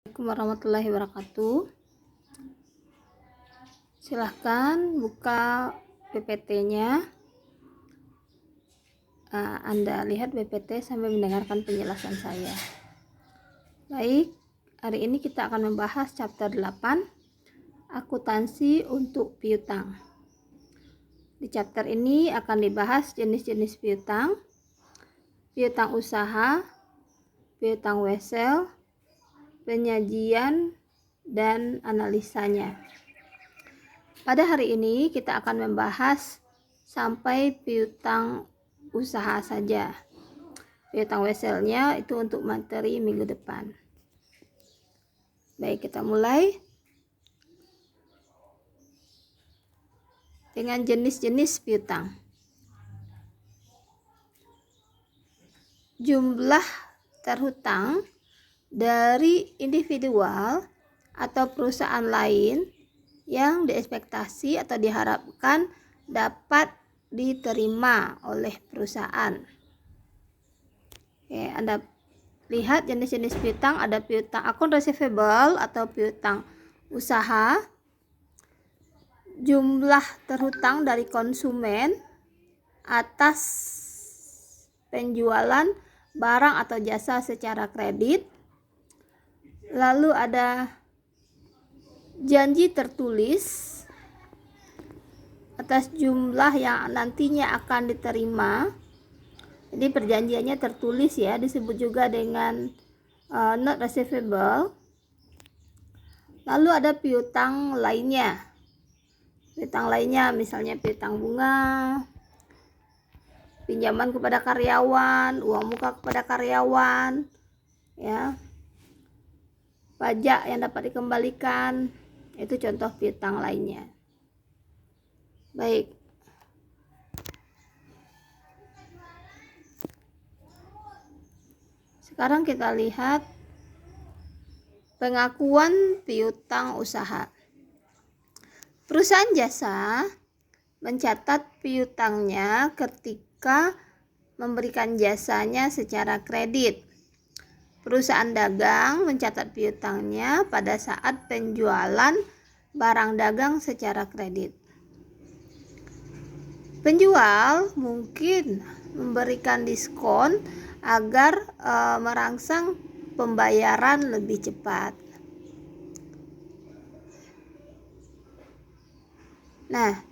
Assalamualaikum warahmatullahi wabarakatuh. Silahkan buka PPT-nya. Anda lihat PPT sambil mendengarkan penjelasan saya. Baik, hari ini kita akan membahas chapter 8, akuntansi untuk piutang. Di chapter ini akan dibahas jenis-jenis piutang, piutang usaha, piutang wesel, penyajian, dan analisanya. Pada hari ini kita akan membahas sampai piutang usaha saja. Piutang weselnya itu untuk materi minggu depan. Baik, kita mulai dengan jenis-jenis piutang. Jumlah terhutang dari individual atau perusahaan lain yang diekspektasi atau diharapkan dapat diterima oleh perusahaan. Oke, Anda lihat jenis-jenis piutang, ada piutang akun receivable atau piutang usaha, jumlah terhutang dari konsumen atas penjualan barang atau jasa secara kredit, lalu ada janji tertulis atas jumlah yang nantinya akan diterima. Jadi perjanjiannya tertulis ya, disebut juga dengan not receivable. Lalu ada piutang lainnya. Piutang lainnya misalnya piutang bunga, pinjaman kepada karyawan, uang muka kepada karyawan, ya. Pajak yang dapat dikembalikan, itu contoh piutang lainnya. Baik. Sekarang kita lihat pengakuan piutang usaha. Perusahaan jasa mencatat piutangnya ketika memberikan jasanya secara kredit. Perusahaan dagang mencatat piutangnya pada saat penjualan barang dagang secara kredit. Penjual mungkin memberikan diskon agar merangsang pembayaran lebih cepat. Nah,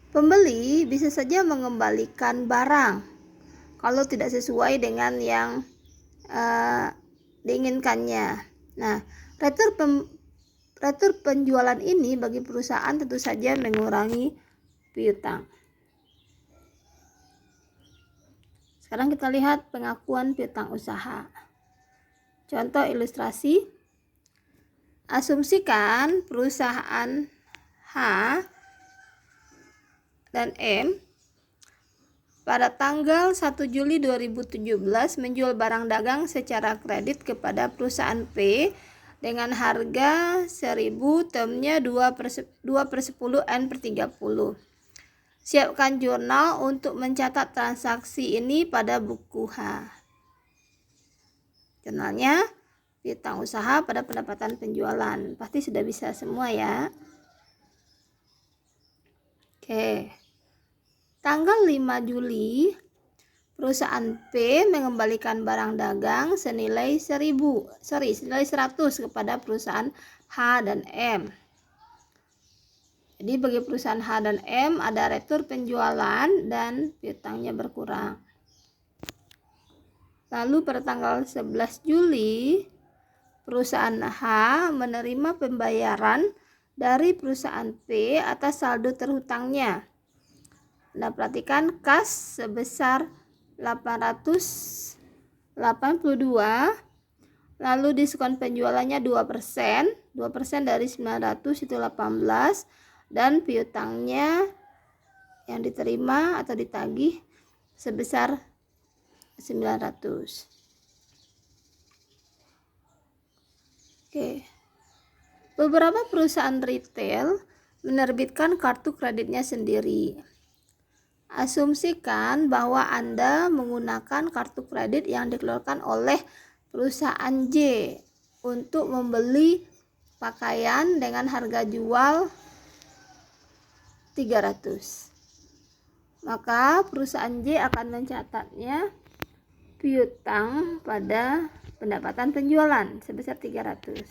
pembeli bisa saja mengembalikan barang kalau tidak sesuai dengan yang diinginkannya. Nah, retur penjualan ini bagi perusahaan tentu saja mengurangi piutang. Sekarang kita lihat pengakuan piutang usaha. Contoh ilustrasi. Asumsikan perusahaan H dan M pada tanggal 1 Juli 2017 menjual barang dagang secara kredit kepada perusahaan P dengan harga 1000, termnya 2/10 N/30. Siapkan jurnal untuk mencatat transaksi ini pada buku H. Jurnalnya piutang usaha pada pendapatan penjualan. Pasti sudah bisa semua ya. Oke. Tanggal 5 Juli perusahaan P mengembalikan barang dagang senilai 100 kepada perusahaan H dan M. Jadi bagi perusahaan H dan M ada retur penjualan dan piutangnya berkurang. Lalu pada tanggal 11 Juli perusahaan H menerima pembayaran dari perusahaan P atas saldo terhutangnya. Anda perhatikan kas sebesar 882, lalu diskon penjualannya 2%, 2% dari 900 itu 18, dan piutangnya yang diterima atau ditagih sebesar 900. Oke. Beberapa perusahaan retail menerbitkan kartu kreditnya sendiri. Asumsikan bahwa Anda menggunakan kartu kredit yang dikeluarkan oleh perusahaan J. untuk membeli pakaian dengan harga jual 300. Maka perusahaan J akan mencatatnya piutang pada pendapatan penjualan sebesar 300.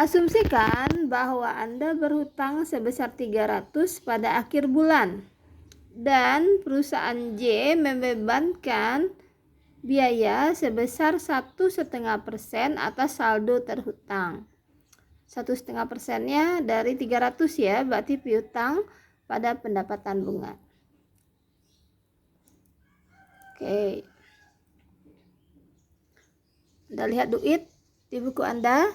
Asumsikan bahwa Anda berhutang sebesar 300 pada akhir bulan dan perusahaan J membebankan biaya sebesar 1,5% atas saldo terhutang. 1,5%-nya dari 300 ya, berarti piutang pada pendapatan bunga. Oke. Anda lihat duit di buku Anda.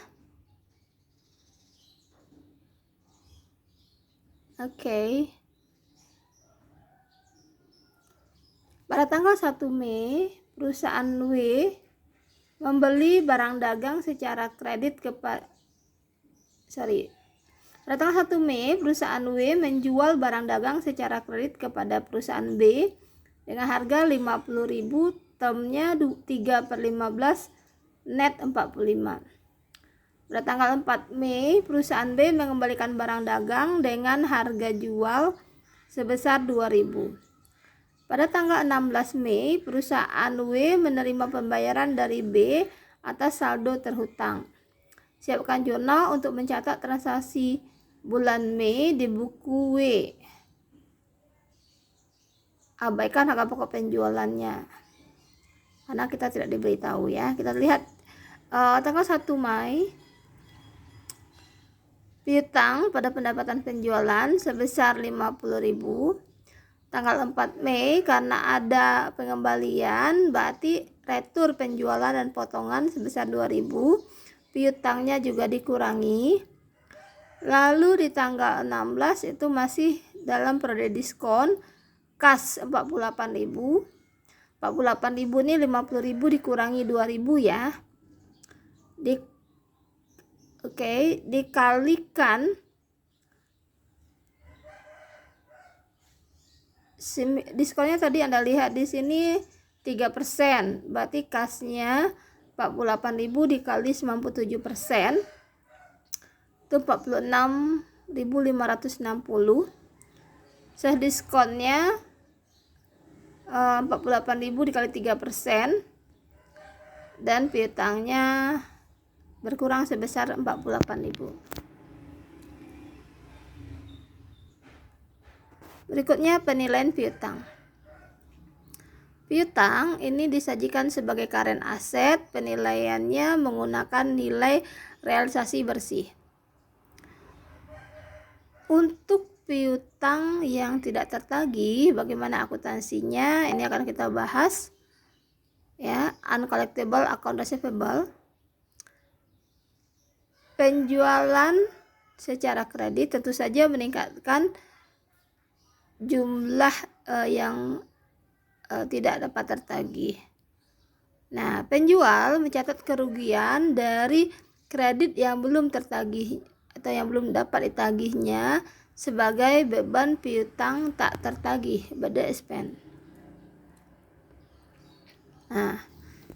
Oke. Pada tanggal 1 Mei, perusahaan W membeli barang dagang secara kredit kepada Pada tanggal 1 Mei, perusahaan W menjual barang dagang secara kredit kepada perusahaan B dengan harga 50.000, termnya 3/15, net 45. Pada tanggal 4 Mei, perusahaan B mengembalikan barang dagang dengan harga jual sebesar 2.000. Pada tanggal 16 Mei, perusahaan W menerima pembayaran dari B atas saldo terhutang. Siapkan jurnal untuk mencatat transaksi bulan Mei di buku W. Abaikan harga pokok penjualannya karena kita tidak diberitahu ya. Kita lihat tanggal 1 Mei, piutang pada pendapatan penjualan sebesar 50.000. Tanggal 4 Mei karena ada pengembalian berarti retur penjualan dan potongan sebesar 2.000. Piutangnya juga dikurangi. Lalu di tanggal 16 itu masih dalam periode diskon, kas 48.000. 48.000 ini 50.000 dikurangi 2.000 ya. Dikalikan diskonnya tadi Anda lihat di sini 3%, berarti kasnya 48.000 dikali 97%, itu 46.560. Diskonnya 48.000 dikali 3% dan piutangnya berkurang sebesar 48.000. Berikutnya penilaian piutang. Piutang ini disajikan sebagai current asset, penilaiannya menggunakan nilai realisasi bersih. Untuk piutang yang tidak tertagih, bagaimana akuntansinya? Ini akan kita bahas ya. Uncollectible account receivable. Penjualan secara kredit tentu saja meningkatkan jumlah yang tidak dapat tertagih. Nah, penjual mencatat kerugian dari kredit yang belum tertagih atau yang belum dapat ditagihnya sebagai beban piutang tak tertagih, bad expense. Nah,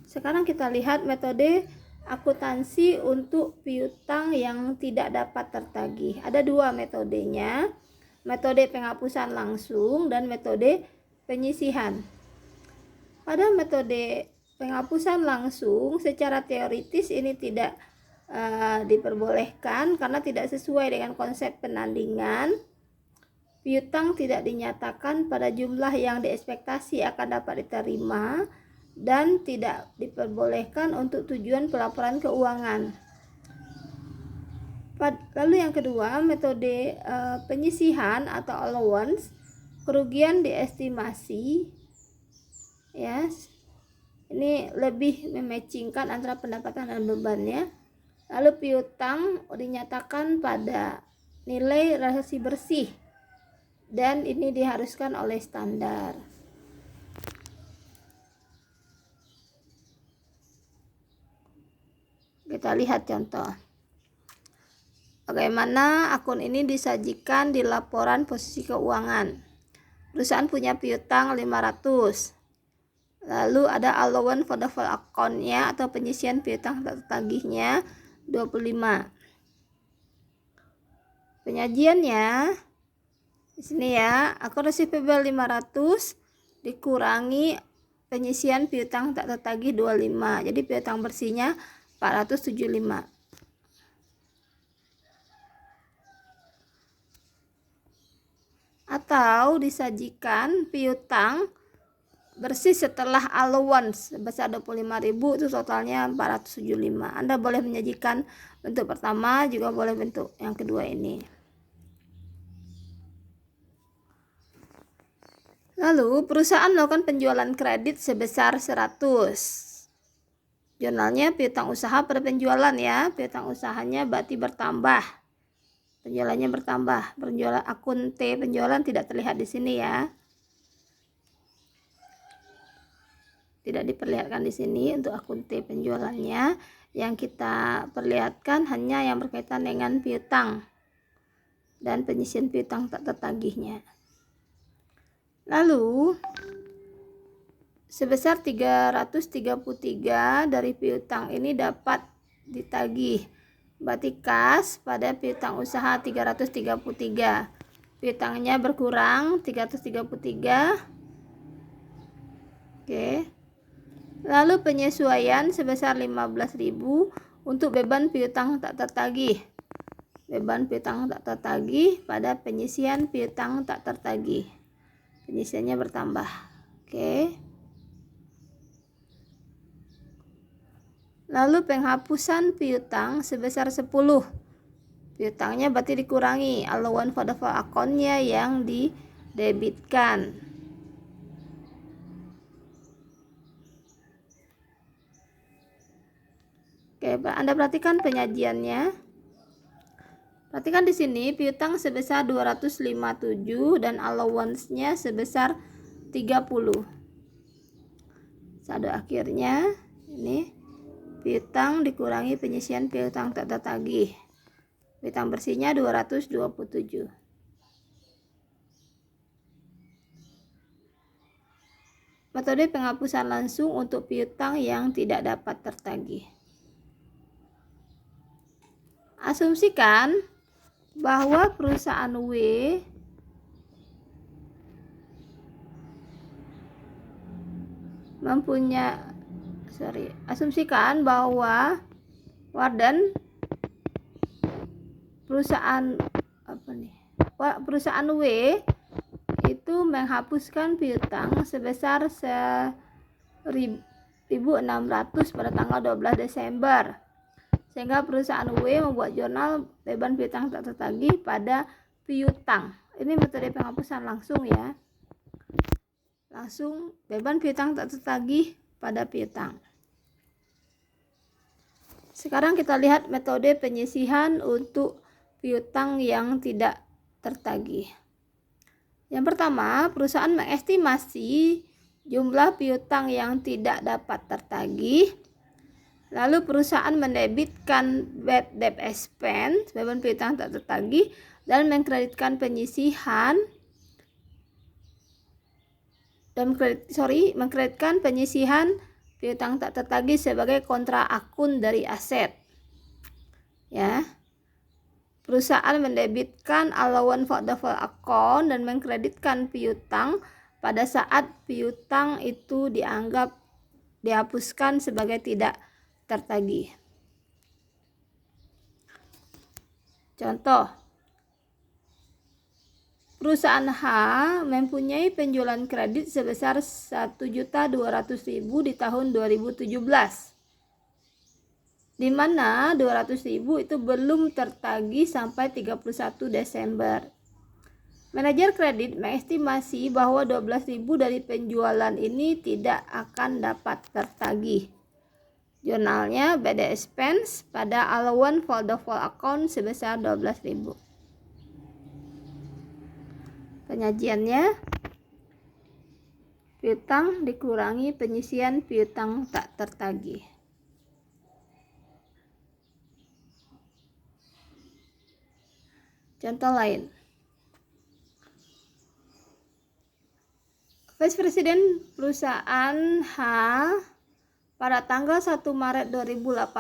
sekarang kita lihat metode akuntansi untuk piutang yang tidak dapat tertagih. Ada dua metodenya, metode penghapusan langsung dan metode penyisihan. Pada metode penghapusan langsung, secara teoritis ini tidak diperbolehkan karena tidak sesuai dengan konsep penandingan. Piutang tidak dinyatakan pada jumlah yang diekspektasi akan dapat diterima dan tidak diperbolehkan untuk tujuan pelaporan keuangan. Lalu yang kedua, metode penyisihan atau allowance, kerugian diestimasi ya. Ini lebih mematchingkan antara pendapatan dan bebannya. Lalu piutang dinyatakan pada nilai realisasi bersih dan ini diharuskan oleh standar. Kita lihat contoh. Bagaimana akun ini disajikan di laporan posisi keuangan. Perusahaan punya piutang 500. Lalu ada allowance for the full account-nya atau penyisian piutang tak tertagihnya 25. Penyajiannya di sini ya, account receivable 500 dikurangi penyisian piutang tak tertagih 25. Jadi piutang bersihnya 475. Atau disajikan piutang bersih setelah allowance sebesar 25.000, itu totalnya 475. Anda boleh menyajikan bentuk pertama, juga boleh bentuk yang kedua ini. Lalu perusahaan melakukan penjualan kredit sebesar 100. Jurnalnya piutang usaha pada penjualan ya, piutang usahanya berarti bertambah. Penjualannya bertambah. Penjualan akun T penjualan tidak terlihat di sini ya. Tidak diperlihatkan di sini untuk akun T penjualannya. Yang kita perlihatkan hanya yang berkaitan dengan piutang dan penyisian piutang tak tertagihnya. Lalu sebesar 333 dari piutang ini dapat ditagih. Berarti kas pada piutang usaha 333. Piutangnya berkurang 333. Oke. Lalu penyesuaian sebesar 15.000 untuk beban piutang tak tertagih. Beban piutang tak tertagih pada penyisian piutang tak tertagih. Penyisiannya bertambah. Oke. Lalu penghapusan piutang sebesar 10. Piutangnya berarti dikurangi allowance for the full account-nya yang didebitkan. Oke, Anda perhatikan penyajiannya. Perhatikan di sini piutang sebesar 257 dan allowance-nya sebesar 30. Saldo akhirnya ini piutang dikurangi penyisian piutang tak tertagih. Piutang bersihnya 227. Metode penghapusan langsung untuk piutang yang tidak dapat tertagih. Asumsikan bahwa perusahaan W asumsikan bahwa Warden perusahaan W itu menghapuskan piutang sebesar 1.600 pada tanggal 12 Desember. Sehingga perusahaan W membuat jurnal beban piutang tak tertagih pada piutang. Ini metode penghapusan langsung ya. Langsung beban piutang tak tertagih pada piutang. Sekarang kita lihat metode penyisihan untuk piutang yang tidak tertagih. Yang pertama, perusahaan mengestimasi jumlah piutang yang tidak dapat tertagih. Lalu perusahaan mendebitkan bad debt expense, beban piutang tak tertagih, dan mengkreditkan penyisihan piutang tak tertagih sebagai kontra akun dari aset. Ya. Perusahaan mendebitkan allowance for the full account dan mengkreditkan piutang pada saat piutang itu dianggap dihapuskan sebagai tidak tertagih. Contoh, perusahaan H mempunyai penjualan kredit sebesar 1.200.000 di tahun 2017, di mana 200.000 itu belum tertagih sampai 31 Desember. Manajer kredit mengestimasi bahwa 12.000 dari penjualan ini tidak akan dapat tertagih. Jurnalnya bad debt expense pada allowance for the full account sebesar 12.000. Penyajiannya piutang dikurangi penyisian piutang tak tertagih. Contoh lain. Vice Presiden perusahaan H pada tanggal 1 Maret 2018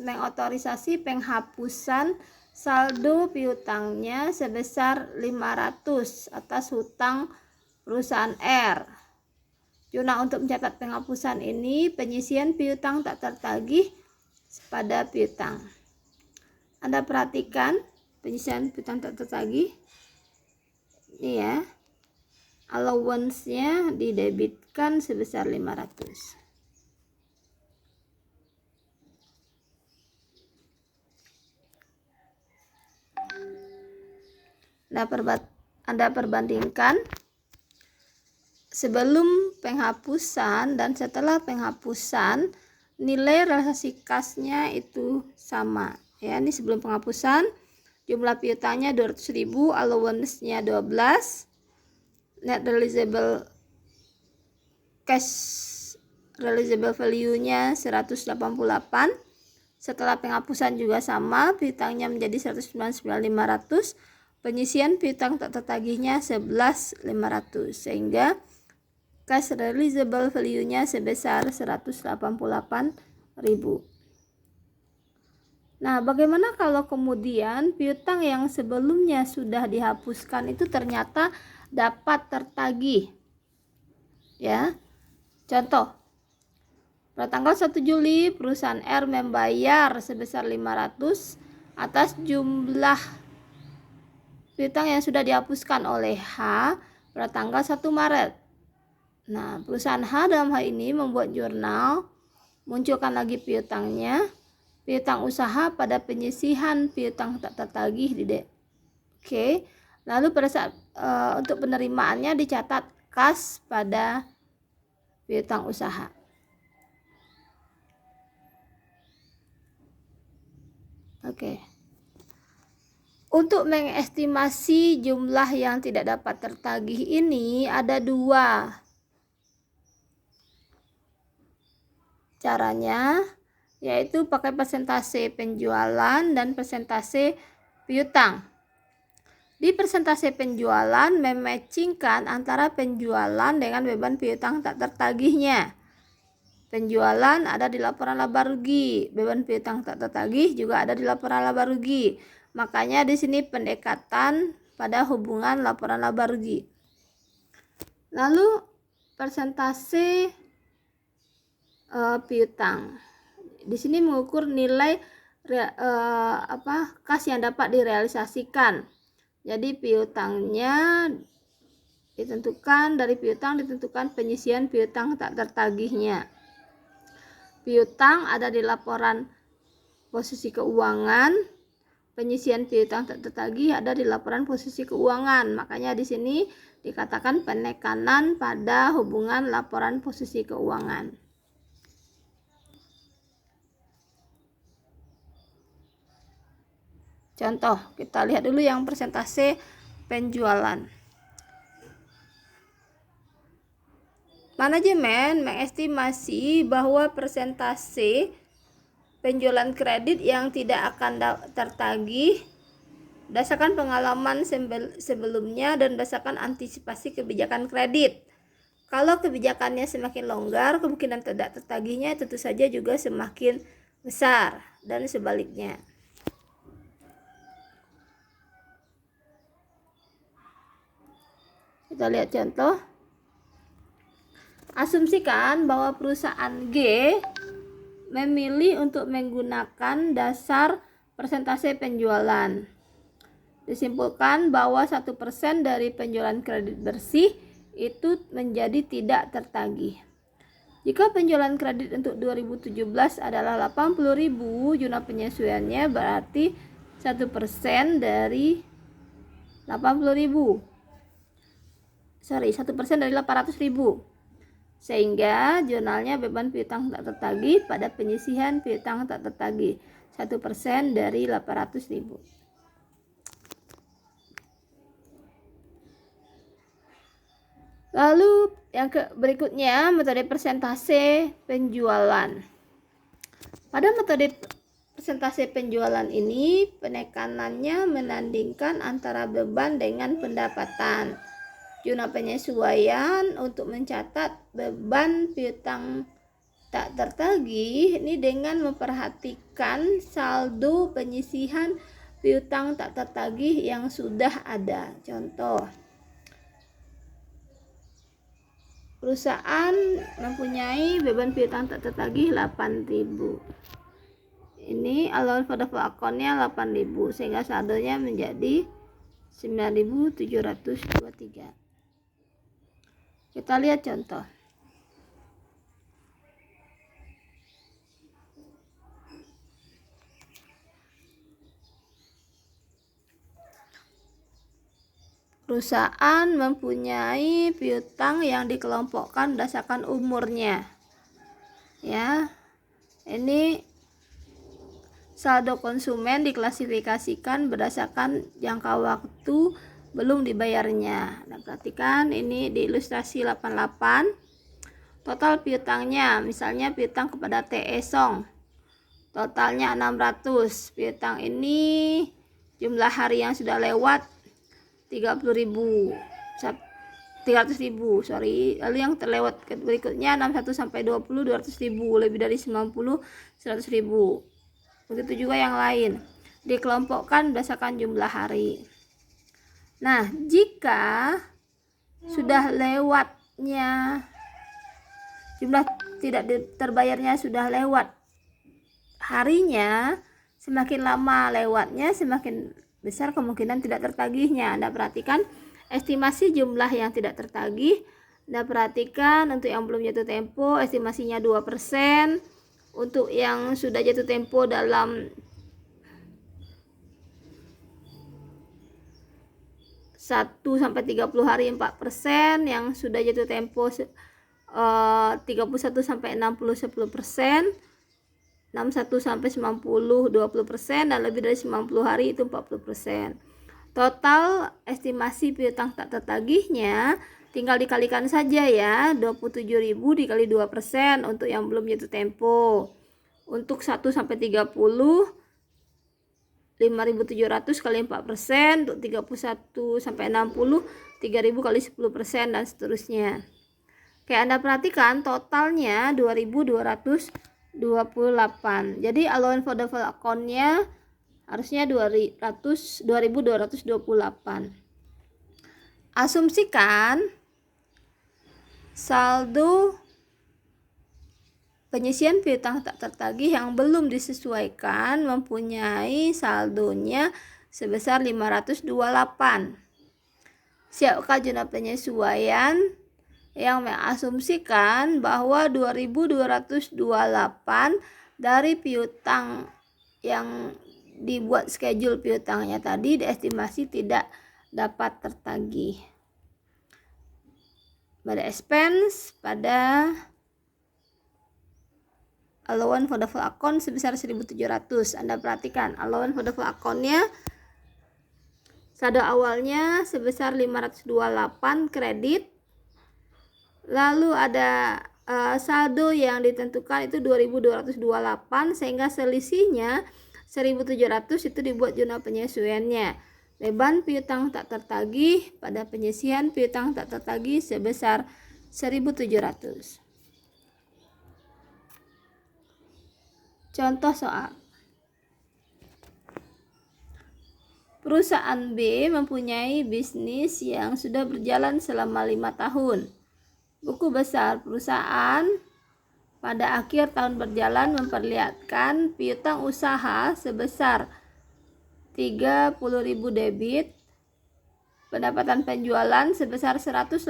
mengotorisasi penghapusan saldo piutangnya sebesar 500 atas hutang perusahaan R. Guna untuk mencatat penghapusan ini, penyisian piutang tak tertagih pada piutang. Anda perhatikan penyisian piutang tak tertagih. Ini ya. Allowance-nya didebitkan sebesar 500. Anda perbandingkan sebelum penghapusan dan setelah penghapusan, nilai realisasi kasnya itu sama. Ya, ini sebelum penghapusan, jumlah piutangnya 200.000, allowance-nya 12, net realizable cash realizable value-nya 188. Setelah penghapusan juga sama, piutangnya menjadi 199.500. Penyisian piutang tak tertagihnya 11.500, sehingga cash realizable value-nya sebesar 188.000. Nah, bagaimana kalau kemudian piutang yang sebelumnya sudah dihapuskan itu ternyata dapat tertagih? Ya. Contoh, pada tanggal 1 Juli perusahaan R membayar sebesar 500 atas jumlah piutang yang sudah dihapuskan oleh H pada tanggal 1 Maret. Nah, perusahaan H dalam hal ini membuat jurnal, munculkan lagi piutangnya, piutang usaha pada penyisihan piutang tak tertagih Oke. Lalu pada saat untuk penerimaannya dicatat kas pada piutang usaha. Oke. Untuk mengestimasi jumlah yang tidak dapat tertagih ini ada dua caranya, yaitu pakai persentase penjualan dan persentase piutang. Di persentase penjualan mematchingkan antara penjualan dengan beban piutang tak tertagihnya. Penjualan ada di laporan laba rugi, beban piutang tak tertagih juga ada di laporan laba rugi. Makanya di sini pendekatan pada hubungan laporan laba rugi. Lalu persentase piutang. Di sini mengukur nilai kas yang dapat direalisasikan. Jadi piutangnya ditentukan, dari piutang ditentukan penyisian piutang tak tertagihnya. Piutang ada di laporan posisi keuangan. Penyisian piutang tak tertagih ada di laporan posisi keuangan. Makanya di sini dikatakan penekanan pada hubungan laporan posisi keuangan. Contoh, kita lihat dulu yang persentase penjualan. Manajemen mengestimasi bahwa persentase penjualan kredit yang tidak akan tertagih berdasarkan pengalaman sebelumnya dan berdasarkan antisipasi kebijakan kredit. Kalau kebijakannya semakin longgar, kemungkinan tidak tertagihnya tentu saja juga semakin besar, dan sebaliknya. Kita lihat contoh. Asumsikan bahwa perusahaan G memilih untuk menggunakan dasar persentase penjualan. Disimpulkan bahwa 1% dari penjualan kredit bersih itu menjadi tidak tertagih. Jika penjualan kredit untuk 2017 adalah 80.000, jumlah penyesuaiannya berarti 1% dari 80.000. 1% dari 800.000. Sehingga jurnalnya beban piutang tak tertagih pada penyisihan piutang tak tertagih 1% dari 800.000. Lalu yang berikutnya metode persentase penjualan. Pada metode persentase penjualan ini penekanannya menandingkan antara beban dengan pendapatan. jurnal penyesuaian untuk mencatat beban piutang tak tertagih ini dengan memperhatikan saldo penyisihan piutang tak tertagih yang sudah ada. Contoh, perusahaan mempunyai beban piutang tak tertagih 8.000. Ini allowance for default account-nya 8.000 sehingga saldonya menjadi 9.723. Kita lihat contoh. Perusahaan mempunyai piutang yang dikelompokkan berdasarkan umurnya. Ya. Ini saldo konsumen diklasifikasikan berdasarkan jangka waktu belum dibayarnya. Nah, perhatikan ini di ilustrasi 88. Total piutangnya, misalnya piutang kepada TE Song. Totalnya 600. Piutang ini jumlah hari yang sudah lewat 300.000, lalu yang terlewat berikutnya 61 sampai 20 200.000, lebih dari 90 100.000. Begitu juga yang lain, dikelompokkan berdasarkan jumlah hari. Nah, jika sudah lewatnya jumlah tidak terbayarnya sudah lewat harinya, semakin lama lewatnya semakin besar kemungkinan tidak tertagihnya. Anda perhatikan estimasi jumlah yang tidak tertagih. Anda perhatikan untuk yang belum jatuh tempo estimasinya 2%. Untuk yang sudah jatuh tempo dalam 1 sampai 30 hari 4%, yang sudah jatuh tempo 31 sampai 60 10%, 61 sampai 90 20%, dan lebih dari 90 hari itu 40%. Total estimasi piutang tak tertagihnya tinggal dikalikan saja ya, 27.000 dikali 2% untuk yang belum jatuh tempo. Untuk 1 sampai 30 5.700 kali 4%, untuk 31 sampai 60 3.000 kali 10%, dan seterusnya. Oke, Anda perhatikan totalnya 2.228. Jadi allowance for default account-nya harusnya 2.228. Asumsikan saldo penyisihan piutang tak tertagih yang belum disesuaikan mempunyai saldonya sebesar 528. Siapkan jurnal penyesuaian yang mengasumsikan bahwa 2.228 dari piutang yang dibuat schedule piutangnya tadi diestimasi tidak dapat tertagih. Pada expense pada allowance for default account sebesar 1.700. Anda perhatikan allowance for default account-nya saldo awalnya sebesar 528 kredit. Lalu ada saldo yang ditentukan itu 2.228 sehingga selisihnya 1.700 itu dibuat jurnal penyesuaiannya. Beban piutang tak tertagih pada penyisihan piutang tak tertagih sebesar 1.700. Contoh soal. Perusahaan B mempunyai bisnis yang sudah berjalan selama 5 tahun. Buku besar perusahaan pada akhir tahun berjalan memperlihatkan piutang usaha sebesar 30.000 debit, pendapatan penjualan sebesar 180.000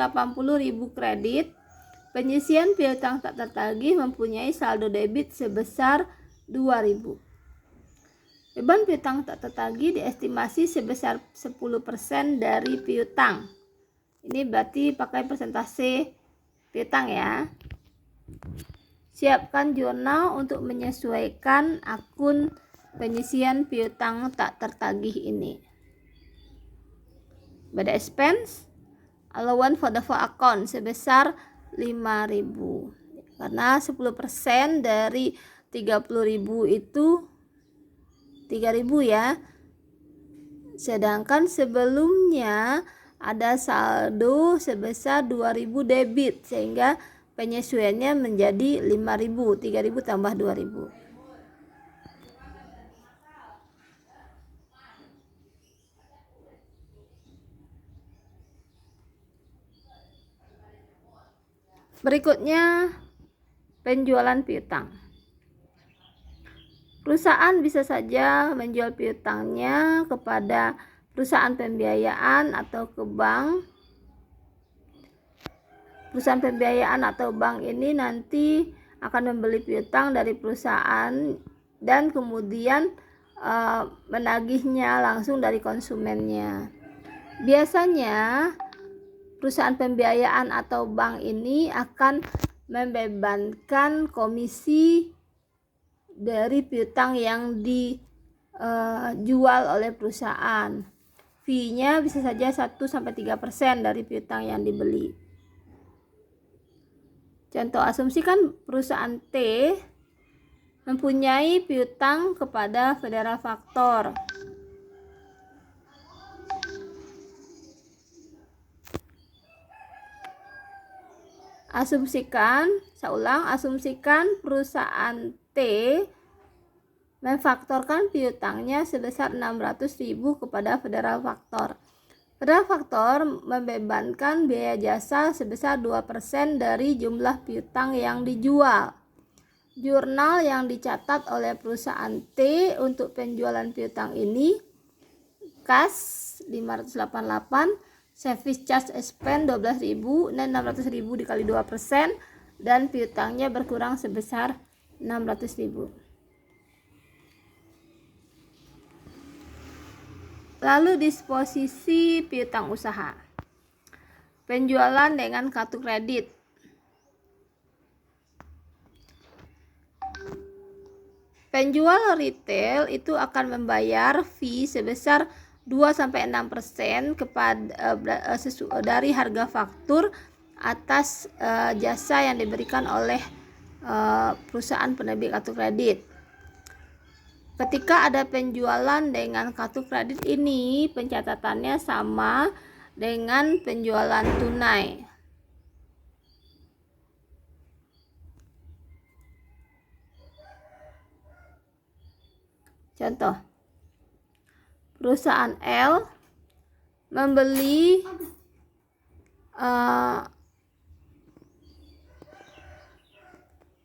kredit, penyisihan piutang tak tertagih mempunyai saldo debit sebesar 2.000. Beban piutang tak tertagih diestimasi sebesar 10% dari piutang. Ini berarti pakai persentase piutang ya. Siapkan jurnal untuk menyesuaikan akun penyisihan piutang tak tertagih ini. Pada expense, allowance for default account sebesar 5.000. Karena 10% dari 30.000 itu 3.000 ya. Sedangkan sebelumnya ada saldo sebesar 2.000 debit, sehingga penyesuaiannya menjadi 5.000, 3.000 tambah 2.000. Berikutnya, penjualan piutang. Perusahaan bisa saja menjual piutangnya kepada perusahaan pembiayaan atau ke bank. Perusahaan pembiayaan atau bank ini nanti akan membeli piutang dari perusahaan dan kemudian menagihnya langsung dari konsumennya. Biasanya perusahaan pembiayaan atau bank ini akan membebankan komisi dari piutang yang dijual oleh perusahaan. Fee-nya bisa saja 1-3% dari piutang yang dibeli. Contoh, asumsikan perusahaan T mempunyai piutang kepada Federal Factor. Asumsikan perusahaan T memfaktorkan piutangnya sebesar 600.000 kepada Federal Factor. Federal Factor membebankan biaya jasa sebesar 2% dari jumlah piutang yang dijual. Jurnal yang dicatat oleh perusahaan T untuk penjualan piutang ini: kas 588, service charge expense 12.000, dan 600.000 dikali 2%, dan piutangnya berkurang sebesar 600.000. Lalu disposisi piutang usaha. Penjualan dengan kartu kredit. Penjual retail itu akan membayar fee sebesar 2-6% dari harga faktur atas jasa yang diberikan oleh perusahaan penerbit kartu kredit. Ketika ada penjualan dengan kartu kredit ini, pencatatannya sama dengan penjualan tunai. Contoh, perusahaan L membeli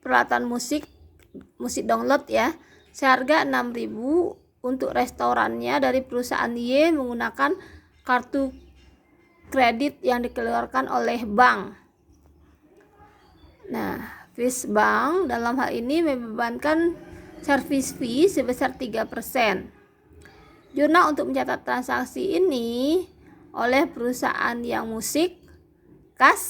peralatan musik download ya, seharga 6.000 untuk restorannya dari perusahaan Y menggunakan kartu kredit yang dikeluarkan oleh bank. Nah, fees bank dalam hal ini membebankan service fee sebesar 3%. Jurnal untuk mencatat transaksi ini oleh perusahaan yang musik, kas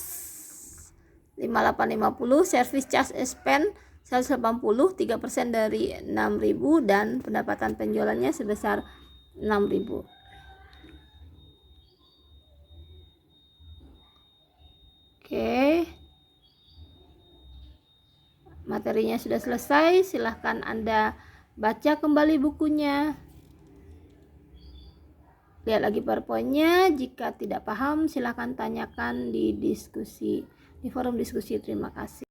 5850, service charge expense 180, 3% dari 6.000, dan pendapatan penjualannya sebesar 6.000. Oke. Materinya sudah selesai, silahkan Anda baca kembali bukunya. Lihat lagi PowerPoint-nya. Jika tidak paham, silahkan tanyakan di forum diskusi. Terima kasih.